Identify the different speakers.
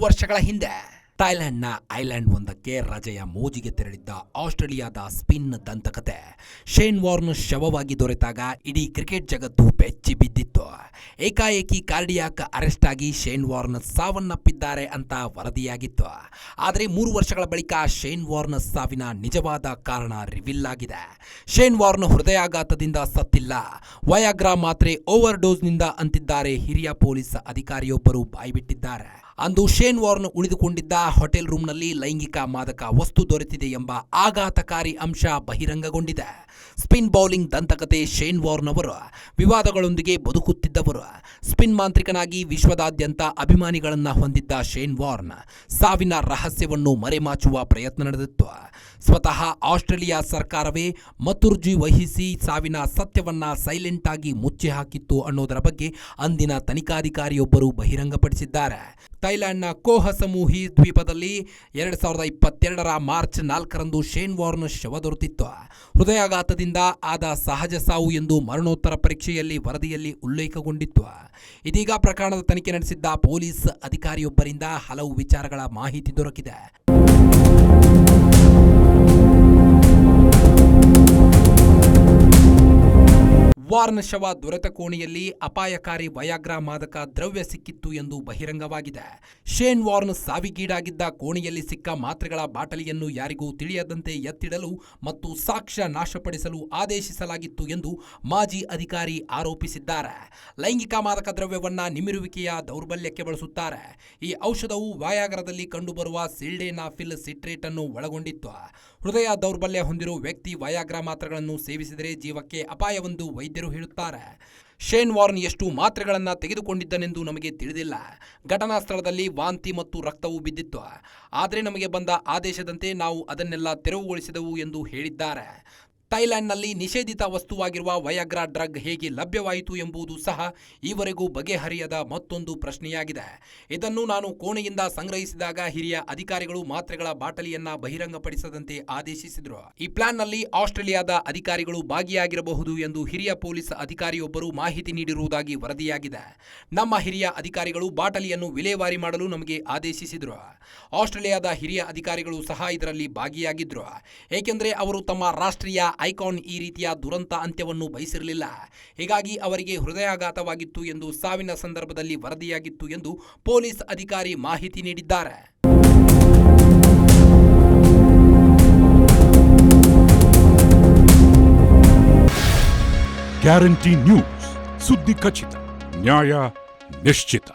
Speaker 1: ವರ್ಷಗಳ ಹಿಂದೆ ಥೈಲ್ಯಾಂಡ್ನ ಐಲ್ಯಾಂಡ್ ಒಂದಕ್ಕೆ ರಜೆಯ ಮೋಜಿಗೆ ತೆರಳಿದ್ದ ಆಸ್ಟ್ರೇಲಿಯಾದ ಸ್ಪಿನ್ ದಂತಕತೆ ಶೇನ್ ವಾರ್ನ್ ಶವವಾಗಿ ದೊರೆತಾಗ ಇಡೀ ಕ್ರಿಕೆಟ್ ಜಗತ್ತು ಬೆಚ್ಚಿ ಬಿದ್ದಿತ್ತು. ಏಕಾಏಕಿ ಕಾರ್ಡಿಯಾಕ್ ಅರೆಸ್ಟ್ ಆಗಿ ಶೇನ್ ವಾರ್ನ್ ಸಾವನ್ನಪ್ಪಿದ್ದಾರೆ ಅಂತ ವರದಿಯಾಗಿತ್ತು. ಆದರೆ 3 ವರ್ಷಗಳ ಬಳಿಕ ಶೇನ್ ವಾರ್ನ್ ಸಾವಿನ ನಿಜವಾದ ಕಾರಣ ರಿವೀಲ್ ಆಗಿದೆ. ಶೇನ್ ವಾರ್ನ್ ಹೃದಯಾಘಾತದಿಂದ ಸತ್ತಿಲ್ಲ, ವಯಾಗ್ರಾ ಮಾತ್ರೆ ಓವರ್ ಡೋಸ್ನಿಂದ ಅಂತಿದ್ದಾರೆ ಹಿರಿಯ ಪೊಲೀಸ್ ಅಧಿಕಾರಿಯೊಬ್ಬರು ಬಾಯ್ಬಿಟ್ಟಿದ್ದಾರೆ. ಅಂದು ಶೇನ್ ವಾರ್ನ್ ಉಳಿದುಕೊಂಡಿದ್ದ ಹೋಟೆಲ್ ರೂಮ್ನಲ್ಲಿ ಲೈಂಗಿಕ ಮಾದಕ ವಸ್ತು ದೊರೆತಿದೆ ಎಂಬ ಆಘಾತಕಾರಿ ಅಂಶ ಬಹಿರಂಗಗೊಂಡಿದೆ. ಸ್ಪಿನ್ ಬೌಲಿಂಗ್ ದಂತಕತೆ ಶೇನ್ ವಾರ್ನ್ ಅವರು ವಿವಾದಗಳೊಂದಿಗೆ ಬದುಕುತ್ತಿದ್ದವರು. ಸ್ಪಿನ್ ಮಾಂತ್ರಿಕನಾಗಿ ವಿಶ್ವದಾದ್ಯಂತ ಅಭಿಮಾನಿಗಳನ್ನ ಹೊಂದಿದ್ದ ಶೇನ್ ವಾರ್ನ್ ಸಾವಿನ ರಹಸ್ಯವನ್ನು ಮರೆಮಾಚುವ ಪ್ರಯತ್ನ ನಡೆದಿತ್ತು. ಸ್ವತಃ ಆಸ್ಟ್ರೇಲಿಯಾ ಸರ್ಕಾರವೇ ಮತುರ್ಜಿ ವಹಿಸಿ ಸಾವಿನ ಸತ್ಯವನ್ನ ಸೈಲೆಂಟ್ ಆಗಿ ಮುಚ್ಚಿ ಹಾಕಿತ್ತು ಅನ್ನೋದರ ಬಗ್ಗೆ ಅಂದಿನ ತನಿಖಾಧಿಕಾರಿಯೊಬ್ಬರು ಬಹಿರಂಗಪಡಿಸಿದ್ದಾರೆ. ಥೈಲ್ಯಾಂಡ್ನ ಕೋಹ ಸಮೂಹಿ ದ್ವೀಪದಲ್ಲಿ 2022ರ ಮಾರ್ಚ್ 4ರಂದು ಶೇನ್ ವಾರ್ನ್ ಶವ ದೊರೆತಿತ್ತು. ಹೃದಯಾಘಾತದಿಂದ ಆದ ಸಹಜ ಸಾವು ಎಂದು ಮರಣೋತ್ತರ ಪರೀಕ್ಷೆಯಲ್ಲಿ ವರದಿಯಲ್ಲಿ ಉಲ್ಲೇಖಗೊಂಡಿತ್ತು. ಇದೀಗ ಪ್ರಕರಣದ ತನಿಖೆ ನಡೆಸಿದ್ದ ಪೊಲೀಸ್ ಅಧಿಕಾರಿಯೊಬ್ಬರಿಂದ ಹಲವು ವಿಚಾರಗಳ ಮಾಹಿತಿ ದೊರಕಿದೆ. ವಾರ್ನ್ ಶವ ದೊರೆತ ಕೋಣೆಯಲ್ಲಿ ಅಪಾಯಕಾರಿ ವಯಾಗ್ರಾ ಮಾದಕ ದ್ರವ್ಯ ಸಿಕ್ಕಿತ್ತು ಎಂದು ಬಹಿರಂಗವಾಗಿದೆ. ಶೇನ್ ವಾರ್ನ್ ಸಾವಿಗೀಡಾಗಿದ್ದ ಕೋಣೆಯಲ್ಲಿ ಸಿಕ್ಕ ಮಾತ್ರೆಗಳ ಬಾಟಲಿಯನ್ನು ಯಾರಿಗೂ ತಿಳಿಯದಂತೆ ಎತ್ತಿಡಲು ಮತ್ತು ಸಾಕ್ಷ್ಯ ನಾಶಪಡಿಸಲು ಆದೇಶಿಸಲಾಗಿತ್ತು ಎಂದು ಮಾಜಿ ಅಧಿಕಾರಿ ಆರೋಪಿಸಿದ್ದಾರೆ. ಲೈಂಗಿಕ ಮಾದಕ ದ್ರವ್ಯವನ್ನ ನಿಮಿರುವಿಕೆಯ ದೌರ್ಬಲ್ಯಕ್ಕೆ ಬಳಸುತ್ತಾರೆ. ಈ ಔಷಧವು ವಯಾಗ್ರಾದಲ್ಲಿ ಕಂಡುಬರುವ ಸಿಲ್ಡೆನಾಫಿಲ್ ಸಿಟ್ರೇಟ್ ಅನ್ನು ಒಳಗೊಂಡಿತ್ತು. ಹೃದಯ ದೌರ್ಬಲ್ಯ ಹೊಂದಿರುವ ವ್ಯಕ್ತಿ ವಯಾಗ್ರಾ ಮಾತ್ರೆಗಳನ್ನು ಸೇವಿಸಿದರೆ ಜೀವಕ್ಕೆ ಅಪಾಯವೆಂದು ವೈದ್ಯರು ಹೇಳುತ್ತಾರೆ. ಶೇನ್ ವಾರ್ನ್ ಎಷ್ಟು ಮಾತ್ರೆಗಳನ್ನು ತೆಗೆದುಕೊಂಡಿದ್ದನೆಂದು ನಮಗೆ ತಿಳಿದಿಲ್ಲ. ಘಟನಾ ಸ್ಥಳದಲ್ಲಿ ವಾಂತಿ ಮತ್ತು ರಕ್ತವು ಬಿದ್ದಿತ್ತು. ಆದರೆ ನಮಗೆ ಬಂದ ಆದೇಶದಂತೆ ನಾವು ಅದನ್ನೆಲ್ಲ ತೆರವುಗೊಳಿಸಿದೆವು ಎಂದು ಹೇಳಿದ್ದಾರೆ. ಥೈಲ್ಯಾಂಡ್ನಲ್ಲಿ ನಿಷೇಧಿತ ವಸ್ತುವಾಗಿರುವ ವಯಾಗ್ರಾ ಡ್ರಗ್ ಹೇಗೆ ಲಭ್ಯವಾಯಿತು ಎಂಬುದು ಸಹ ಈವರೆಗೂ ಬಗೆಹರಿಯದ ಮತ್ತೊಂದು ಪ್ರಶ್ನೆಯಾಗಿದೆ. ಇದನ್ನು ನಾನು ಕೋಣೆಯಿಂದ ಸಂಗ್ರಹಿಸಿದಾಗ ಹಿರಿಯ ಅಧಿಕಾರಿಗಳು ಮಾತ್ರೆಗಳ ಬಾಟಲಿಯನ್ನ ಬಹಿರಂಗಪಡಿಸದಂತೆ ಆದೇಶಿಸಿದರು. ಈ ಪ್ಲಾನ್ನಲ್ಲಿ ಆಸ್ಟ್ರೇಲಿಯಾದ ಅಧಿಕಾರಿಗಳು ಭಾಗಿಯಾಗಿರಬಹುದು ಎಂದು ಹಿರಿಯ ಪೊಲೀಸ್ ಅಧಿಕಾರಿಯೊಬ್ಬರು ಮಾಹಿತಿ ನೀಡಿರುವುದಾಗಿ ವರದಿಯಾಗಿದೆ. ನಮ್ಮ ಹಿರಿಯ ಅಧಿಕಾರಿಗಳು ಬಾಟಲಿಯನ್ನು ವಿಲೇವಾರಿ ಮಾಡಲು ನಮಗೆ ಆದೇಶಿಸಿದರು. ಆಸ್ಟ್ರೇಲಿಯಾದ ಹಿರಿಯ ಅಧಿಕಾರಿಗಳು ಸಹ ಇದರಲ್ಲಿ ಭಾಗಿಯಾಗಿದ್ದರು, ಏಕೆಂದರೆ ಅವರು ತಮ್ಮ ರಾಷ್ಟ್ರೀಯ ಐಕಾನ್ ಈ ರೀತಿಯ ದುರಂತ ಅಂತ್ಯವನ್ನು ಬಯಸಿರಲಿಲ್ಲ. ಹೀಗಾಗಿ ಅವರಿಗೆ ಹೃದಯಾಘಾತವಾಗಿತ್ತು ಎಂದು ಸಾವಿನ ಸಂದರ್ಭದಲ್ಲಿ ವರದಿಯಾಗಿತ್ತು ಎಂದು ಪೊಲೀಸ್ ಅಧಿಕಾರಿ ಮಾಹಿತಿ ನೀಡಿದ್ದಾರೆ.
Speaker 2: ಗ್ಯಾರಂಟಿ ನ್ಯೂಸ್, ಸುದ್ದಿ ಖಚಿತ, ನ್ಯಾಯ ನಿಶ್ಚಿತ.